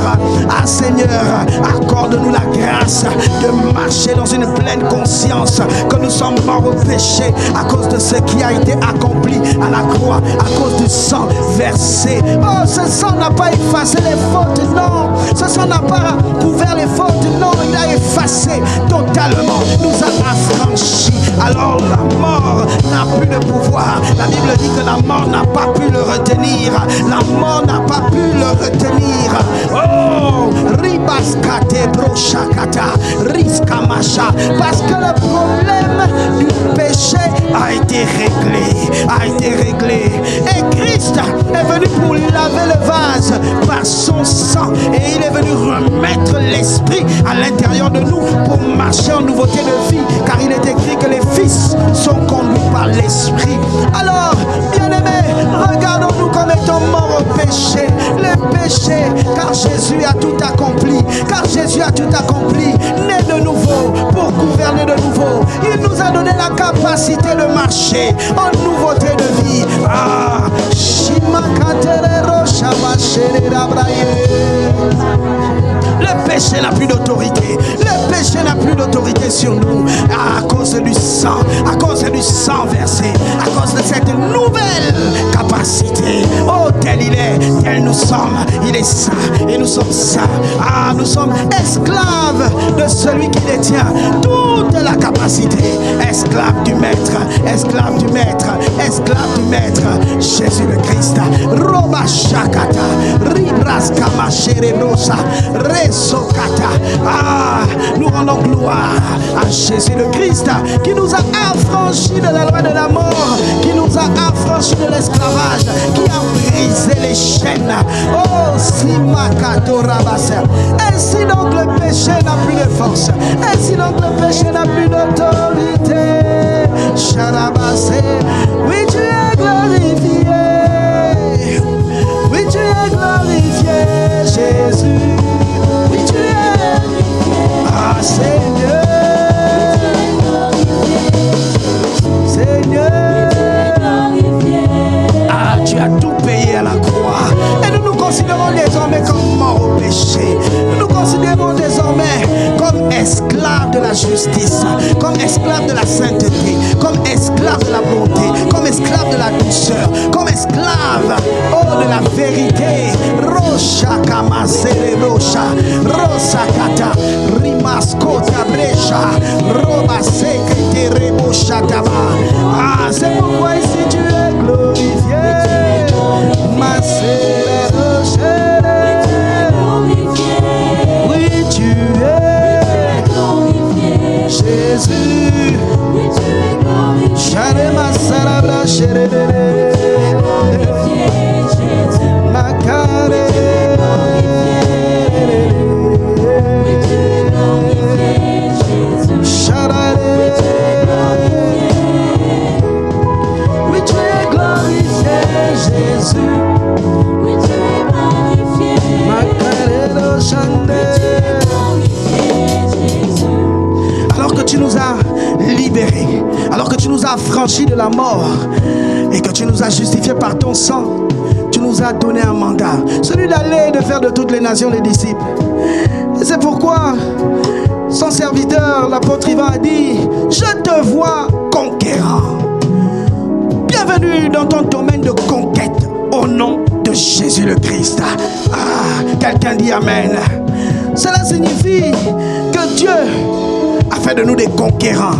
accorde-nous la grâce de marcher dans une pleine conscience que nous sommes morts au péché à cause de ce qui a été accompli à la croix, à cause du sang versé. Oh, ce sang n'a pas effacé les fautes, non. Ce sang n'a pas couvert les fautes, non. Il a effacé totalement, nous a affranchis. Alors la mort n'a plus de pouvoir. La Bible dit que la mort n'a pas pu le retenir. La mort n'a pas pu le retenir. Oh, ribaskate broshakata, riskamacha. Parce que le problème du péché a été réglé. Et Christ est venu pour laver le vase par son sang. Et il est venu remettre l'esprit à l'intérieur de nous pour marcher en nouveauté de vie. Car il est écrit que les fils sont conduits par l'esprit. Alors, bien-aimés, regardons-nous comme étant morts au péché. Le péché, car Jésus a tout accompli. Car Jésus a tout accompli. Né de nouveau, pour gouverner de nouveau. Il nous a donné la capacité de marcher en nouveauté de vie. Ah, le péché n'a plus d'autorité. Le péché n'a plus d'autorité sur nous à cause du sang versé, à cause de cette nouvelle capacité. Oh, tel il est, tel nous sommes. Il est saint et nous sommes saints. Ah, nous sommes esclaves de celui qui détient toute la capacité. Esclaves du maître, esclaves du maître, esclaves du maître, Jésus le Christ. Roba shakata, ribraskama sherebrosa, resokata. Ah, nous rendons gloire à Jésus le Christ qui nous a affranchis de la loi de la mort, qui nous a affranchis de l'esclavage, qui a brisé les chaînes. Oh, simakato rabasa. Ainsi donc le péché n'a plus de force. Ainsi donc le péché n'a plus d'autorité. Charabase, oui tu es glorifié. Oui tu es glorifié, Jésus. Oui tu es glorifié. Ah Seigneur. Ah, tu as tout payé à la croix. Et nous nous considérons désormais comme morts au péché. Nous nous considérons désormais comme esclaves de la justice, comme esclaves de la sainteté, comme esclaves de la bonté, comme esclaves de la douceur, comme esclaves, oh, de la vérité. Rocha kamasere rocha, rosa kata, rimaskota brecha, roba sekete rebocha taba. Ah, c'est pourquoi ici tu es glorifié. Ma sere roche, oui tu es glorifié. Jésus, oui tu es glorifié. Chare ma sarabra chere. Alors que tu nous as libérés, alors que tu nous as affranchis de la mort et que tu nous as justifiés par ton sang, tu nous as donné un mandat, celui d'aller et de faire de toutes les nations les disciples. Et c'est pourquoi son serviteur, l'apôtre Ivan, a dit: je te vois conquérant. Bienvenue dans ton domaine de conquête au nom de Jésus le Christ. Ah, quelqu'un dit Amen. Cela signifie que Dieu a fait de nous des conquérants.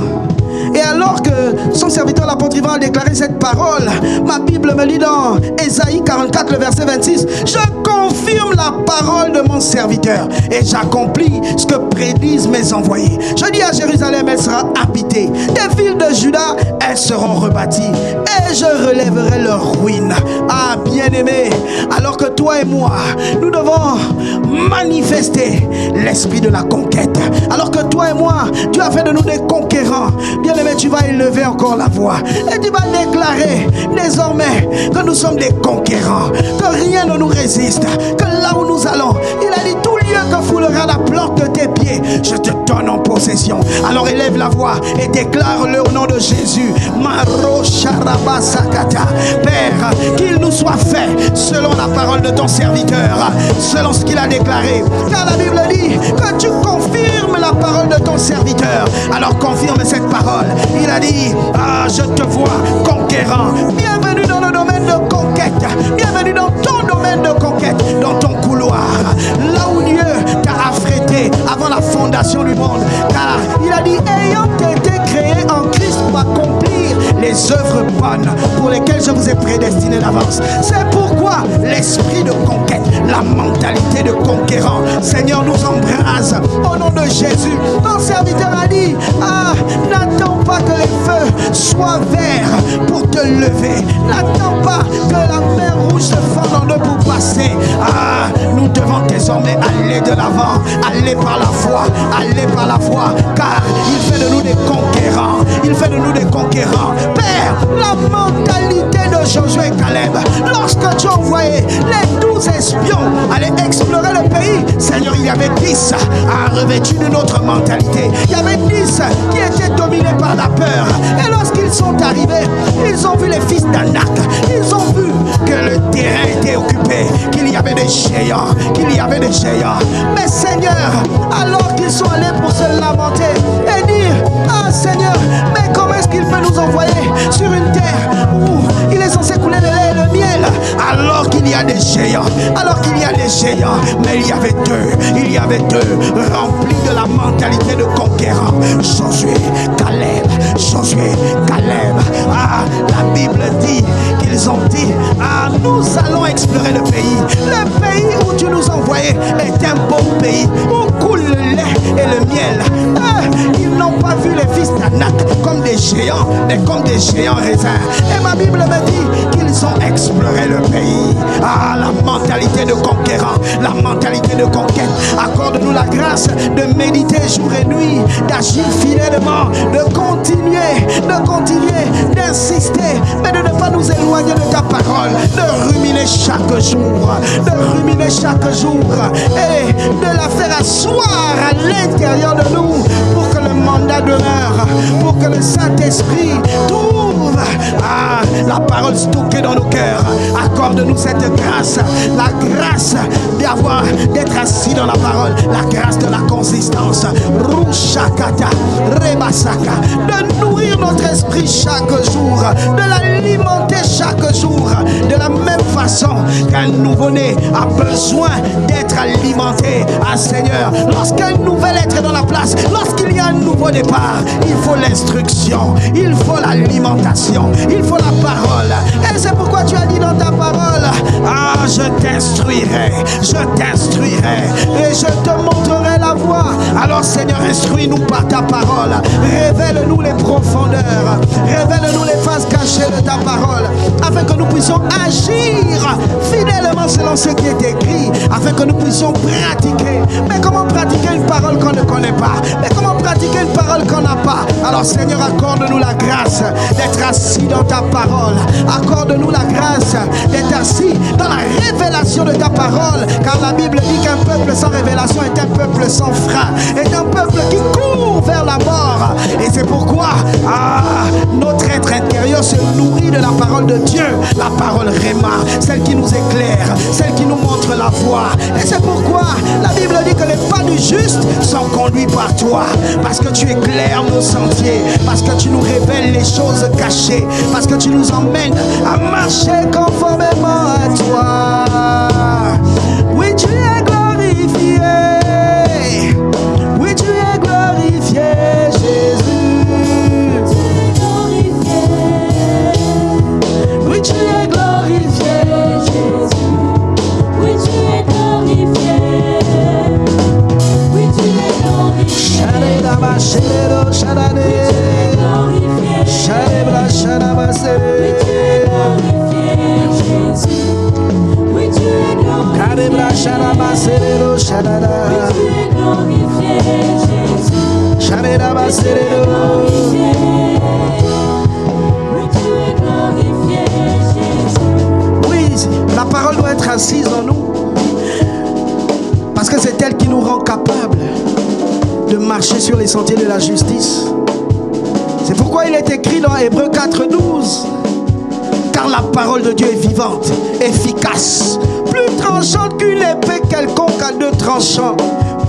Et alors que son serviteur l'apôtre Ivan a déclaré cette parole, ma Bible me lit dans Ésaïe 44, le verset 26: je confirme la parole de mon serviteur et j'accomplis ce que prédisent mes envoyés. Je dis à Jérusalem, elle sera habitée. Des villes de Juda, elles seront rebâties et je relèverai leurs ruines. Ah, bien-aimé, alors que toi et moi, nous devons manifester l'esprit de la conquête. Alors que toi et moi, tu as fait de nous des conquérants. Bien-aimé, tu vas élever encore la voix et tu vas déclarer désormais que nous sommes des conquérants, que rien ne nous résiste, que là où nous allons, il a dit tout lieu que foulera la plante de tes pieds, je te donne en possession. Alors élève la voix et déclare-le au nom de Jésus. Maro Sharaba Sakata. Père, qu'il nous soit fait selon la parole de ton serviteur, selon ce qu'il a déclaré. Car la Bible dit que tu confirmes la parole de ton serviteur. Alors confirme cette parole. Il a dit, ah, je te vois conquérant. Bienvenue dans le domaine de conquête. Bienvenue dans ton domaine de conquête, dans ton couloir. Là où Dieu t'a affrété avant la fondation du monde. Car il a dit, ayant été créé en Christ pour accomplir les œuvres bonnes pour lesquelles je vous ai prédestiné d'avance. C'est pourquoi l'esprit de conquête, la mentalité de conquérant, Seigneur, nous embrase au nom de Jésus. Ton serviteur a dit, ah, n'attends pas que les feux soient verts pour te lever. N'attends pas que la mer rouge se fende en deux pour passer. Ah, nous devons désormais aller de l'avant, aller par la foi, aller par la foi, car il fait de nous des conquérants. Il fait de nous des conquérants. Père, la mentalité de Josué et Caleb, lorsque tu envoyais les 12 espions aller explorer le pays, Seigneur, il y avait 10 revêtus d'une autre mentalité. Il y avait 10 qui étaient dominés par la peur. Et lorsqu'ils sont arrivés, ils ont vu les fils d'Anak. Ils ont vu que le terrain était occupé, qu'il y avait des géants, Mais Seigneur, alors qu'ils sont allés pour se lamenter et dire, ah Seigneur, mais comment est-ce qu'il peut nous envoyer sur une terre où il est censé couler le lait et le miel, alors qu'il y a des géants, mais il y avait deux remplis de la mentalité de conquérant. Josué, Caleb. Ah, la Bible dit qu'ils ont dit, ah, nous allons explorer le pays. Le pays où tu nous envoyais est un beau pays où coule le lait et le miel. Ah, ils n'ont pas vu les fils d'Anak comme des géants, mais comme des géants raisins. Et ma Bible me dit qu'ils ont exploré le pays. Ah, la mentalité de conquérant, la mentalité de conquête. Accorde-nous la grâce de méditer jour et nuit, d'agir fidèlement, de continuer, d'insister, mais de ne pas nous éloigner de ta parole, de ruminer chaque jour, et de la faire asseoir à l'intérieur de nous pour que le mandat demeure, pour que le Saint-Esprit trouve la parole stockée dans nos cœurs. Accorde-nous cette grâce, la grâce d'être assis dans la parole, la grâce de la consistance, Rushakata, Rebasaka, de nourrir notre esprit chaque jour, de l'alimenter chaque jour, de la même façon qu'un nouveau-né a besoin d'être alimenté. Seigneur, lorsqu'un nouvel être est dans la place, lorsqu'il y a un nouveau départ, il faut l'instruction, il faut l'alimentation, il faut la parole. Et c'est pourquoi tu as dit dans ta parole, ah, je t'instruirai et je te montrerai la voie. Alors Seigneur, instruis-nous par ta parole, révèle-nous les profondeurs, révèle-nous les phases cachées de ta parole, afin que nous puissions agir fidèlement selon ce qui est écrit, afin que nous puissions pratiquer. Mais comment pratiquer une parole qu'on ne connaît pas? Mais comment pratiquer une parole qu'on n'a pas? Alors Seigneur, accorde-nous la grâce d'être assis dans ta parole. Accorde-nous la grâce d'être assis dans la révélation de ta parole. Car la Bible dit qu'un peuple sans révélation est un peuple sans frein, est un peuple qui court vers la mort. Et c'est pourquoi notre être intérieur se nourrit de la parole de Dieu, la parole Réma, celle qui nous éclaire, celle qui nous montre la voie. Et c'est pourquoi la Bible dit que les pas du juste sont conduits par toi, parce que tu éclaires nos sentiers, parce que tu nous révèles les choses cachées, parce que tu nous emmènes à marcher conformément à toi. Oui, tu es glorifié, oui, tu es glorifié, Jésus. Oui, tu es glorifié, Jésus. Oui, tu es glorifié. Oui, tu es glorifié. Shadé, Oui, tu es glorifié. Oui, la parole doit être assise en nous. Parce que c'est elle qui nous rend capables de marcher sur les sentiers de la justice. C'est pourquoi il est écrit dans Hébreux 4:12. Car la parole de Dieu est vivante, efficace, plus tranchante qu'une épée quelconque à deux tranchants,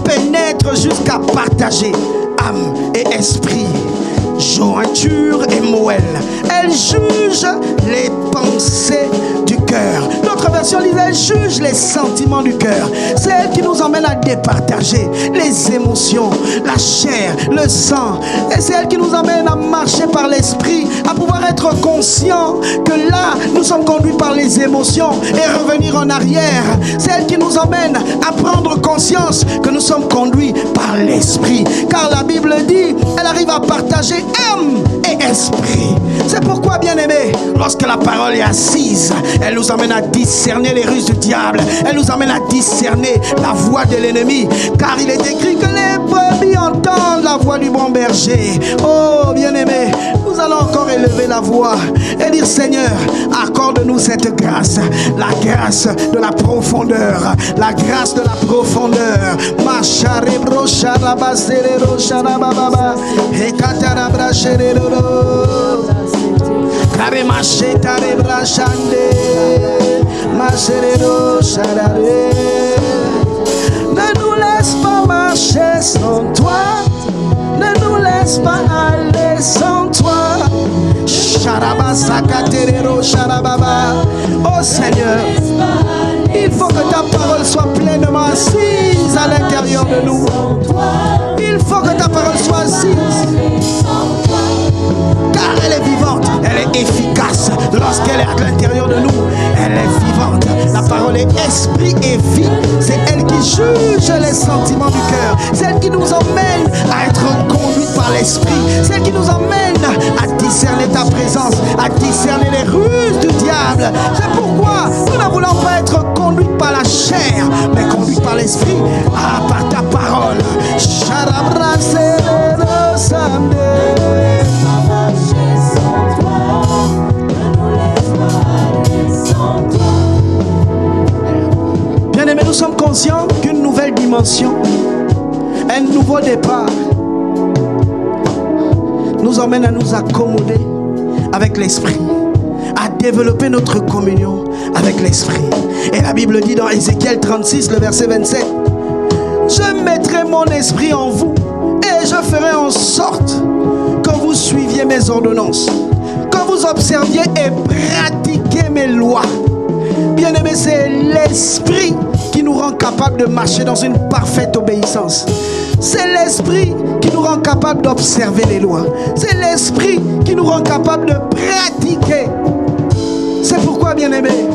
pénètre jusqu'à partager âme et esprit, jointure et moelle. Elle juge les pensées du cœur. Notre version dit elle juge les sentiments du cœur. C'est elle qui nous emmène à départager les émotions, la chair, le sang. Et c'est elle qui nous emmène à marcher par l'esprit, à pouvoir être conscient que là, nous sommes conduits par les émotions et revenir en arrière. C'est elle qui nous emmène à prendre conscience que nous sommes conduits par l'esprit. Car la Bible dit, elle arrive à partager âme et esprit. C'est pourquoi, bien-aimés, lorsque la parole est assise, elle nous amène à discerner les ruses du diable. Elle nous amène à discerner la voix de l'ennemi. Car il est écrit que les brebis entendent la voix du bon berger. Oh, bien-aimés, nous allons encore élever la voix et dire, Seigneur, accorde-nous cette grâce. La grâce de la profondeur. La grâce de la profondeur. Macharebro charabaserero charababa. Ekatarabra cherero. Karemacheta rebrachande. Macherero charare. Ne nous laisse pas marcher sans toi. Ne nous laisse pas aller sans toi. Charabasakaterero charababa. Oh Seigneur, il faut que ta parole soit pleinement assise à l'intérieur de nous. Il faut que ta parole soit assise. Car elle est vivante, elle est efficace. Lorsqu'elle est à l'intérieur de nous, elle est vivante. La parole est esprit et vie. C'est elle qui juge les sentiments du cœur. C'est elle qui nous emmène à être conduite par l'esprit. C'est elle qui nous emmène à discerner ta présence, à discerner les ruses du diable. C'est pourquoi nous ne voulons pas être conduits par la chair, mais conduits par l'esprit, par ta parole. Bien-aimés, nous sommes conscients qu'une nouvelle dimension, un nouveau départ, nous emmène à nous accommoder avec l'esprit, à développer notre communion avec l'esprit. Et la Bible dit dans Ézéchiel 36, le verset 27, je mettrai mon esprit en vous et je ferai en sorte que vous suiviez mes ordonnances, que vous observiez et pratiquiez mes lois. Bien-aimés, c'est l'esprit qui nous rend capable de marcher dans une parfaite obéissance. C'est l'esprit qui nous rend capable d'observer les lois. C'est l'esprit qui nous rend capable de pratiquer. C'est pourquoi, bien-aimés,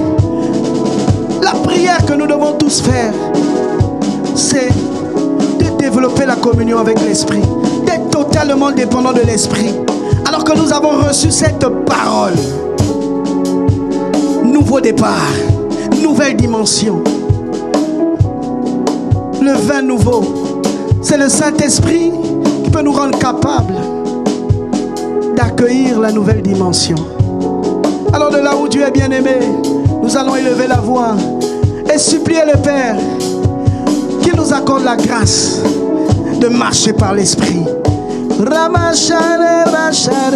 la prière que nous devons tous faire, c'est de développer la communion avec l'esprit, d'être totalement dépendant de l'esprit. Alors que nous avons reçu cette parole, nouveau départ, nouvelle dimension, le vin nouveau, c'est le Saint-Esprit qui peut nous rendre capables d'accueillir la nouvelle dimension. Alors de là où Dieu est bien-aimé, nous allons élever la voix et supplier le Père qu'il nous accorde la grâce de marcher par l'Esprit. Ramachare, rachare,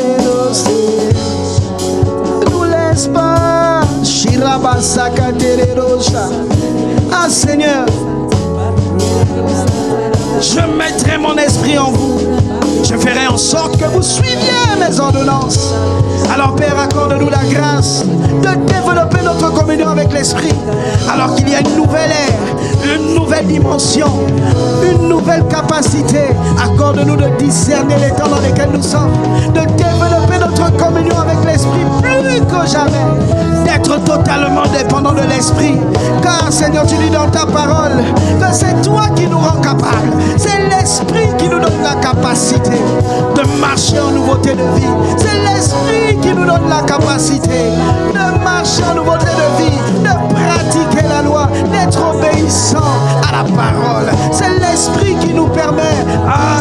ne nous laisse pas. Ah Seigneur, je mettrai mon esprit en vous. Je ferai en sorte que vous suiviez mes ordonnances. Alors Père, accorde-nous la grâce de développer notre communion avec l'Esprit. Alors qu'il y a une nouvelle ère, une nouvelle dimension, une nouvelle capacité. Accorde-nous de discerner les temps dans lesquels nous sommes, de développer notre communion avec l'Esprit plus que jamais, d'être totalement dépendant de l'Esprit. Car Seigneur, tu dis dans ta parole que c'est toi qui nous rends capables. C'est l'Esprit qui nous donne la capacité de marcher en nouveauté de vie. C'est l'Esprit qui nous donne donne la capacité de marcher en nouveauté de vie, de pratiquer la loi, d'être obéissant à la parole. C'est l'Esprit qui nous permet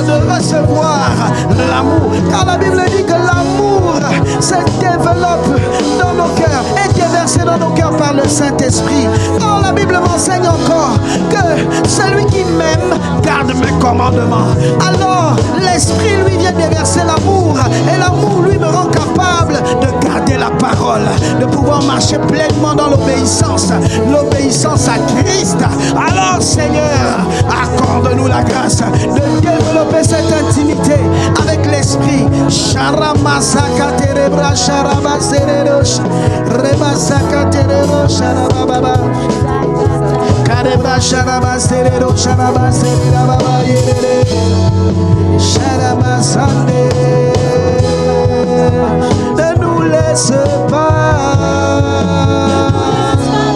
de recevoir l'amour. Car la Bible dit que l'amour se développe dans nos cœurs, est déversé dans nos cœurs par le Saint-Esprit. Or, la Bible m'enseigne encore que celui qui m'aime garde mes commandements. Alors, l'Esprit lui vient déverser l'amour, et l'amour lui me rend capable de garder la parole, de pouvoir marcher pleinement dans l'obéissance à Christ. Alors, Seigneur, accorde-nous la grâce de développer cette intimité avec l'Esprit. Ne nous laisse pas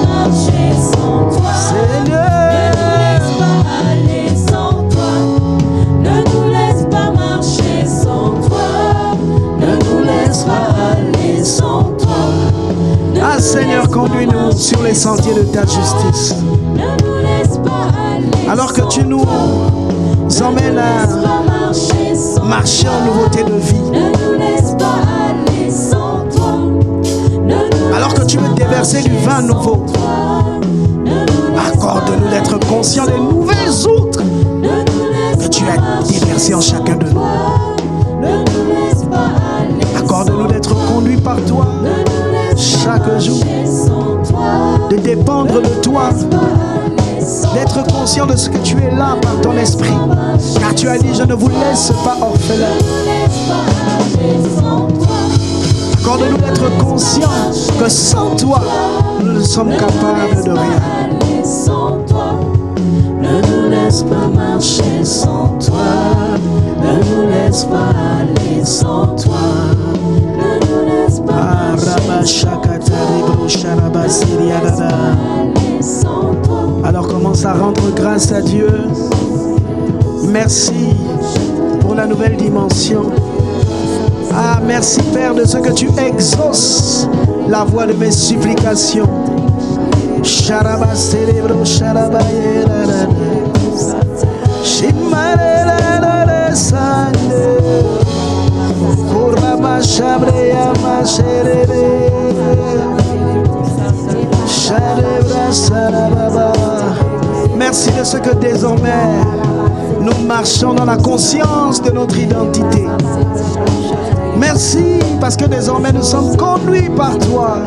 marcher sans toi, Seigneur. Ne nous laisse pas marcher sans toi, ne nous laisse pas aller sans toi. Ah Seigneur, conduis-nous sur les sentiers de ta justice. Alors que tu nous emmènes à marcher en nouveauté de vie. Alors que tu veux déverser du vin nouveau, accorde-nous d'être conscients des nouvelles outres que tu as déversées en chacun de nous. Accorde-nous d'être conduits par toi chaque jour, de dépendre de toi, d'être conscient de ce que tu es là par ton esprit. Car tu as dit, je ne vous laisse pas orphelins. Accorde-nous d'être conscients que sans toi, nous ne sommes capables de rien. Ne nous laisse pas marcher sans toi, ne nous laisse pas aller sans toi, ne nous laisse pas marcher sans toi. Alors commence à rendre grâce à Dieu. Merci pour la nouvelle dimension. Ah, merci Père de ce que tu exauces la voix de mes supplications. Sharaba célébro, sharaba yera, shimarela sande, kurama shabreya masherere, sharebra sarababa. Merci de ce que désormais nous marchons dans la conscience de notre identité. Merci parce que désormais nous sommes conduits par toi.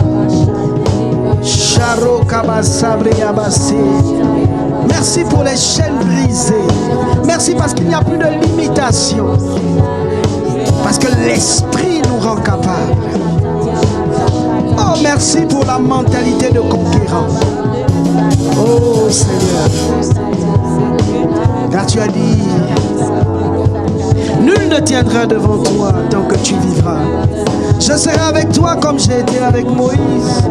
Merci pour les chaînes brisées. Merci parce qu'il n'y a plus de limitation. Parce que l'Esprit nous rend capables. Oh, merci pour la mentalité de conquérant. Oh Seigneur. Car tu as dit, nul ne tiendra devant toi tant que tu vivras. Je serai avec toi comme j'ai été avec Moïse.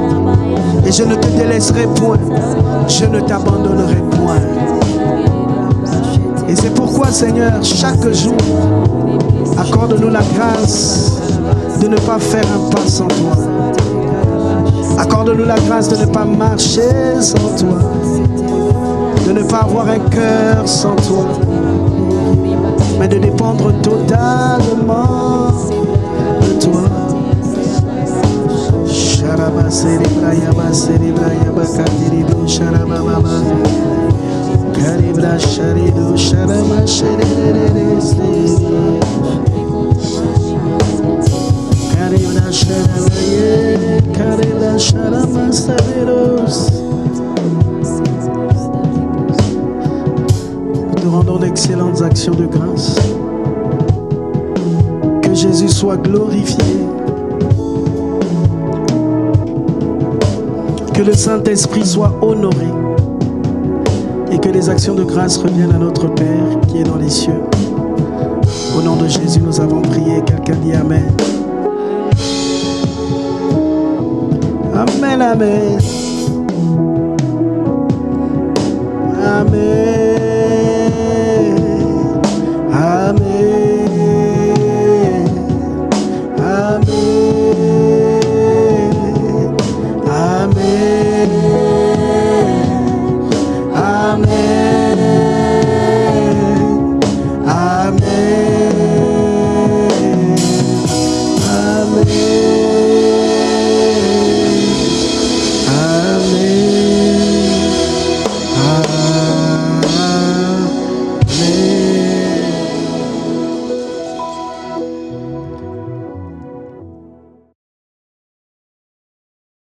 Et je ne te délaisserai point. Je ne t'abandonnerai point. Et c'est pourquoi, Seigneur, chaque jour, accorde-nous la grâce de ne pas faire un pas sans toi. Accorde-nous la grâce de ne pas marcher sans toi. De ne pas avoir un cœur sans toi. Mais de dépendre totalement de toi. Sharaba célébra yaba katiribu sharaba baba. Karibra sharidu sharama sherere se. Karibra sharama ye, karibra sharama saberos. Nous te rendons d'excellentes actions de grâce. Que Jésus soit glorifié. Que le Saint-Esprit soit honoré et que les actions de grâce reviennent à notre Père qui est dans les cieux. Au nom de Jésus, nous avons prié. Quelqu'un dit Amen. Amen, Amen.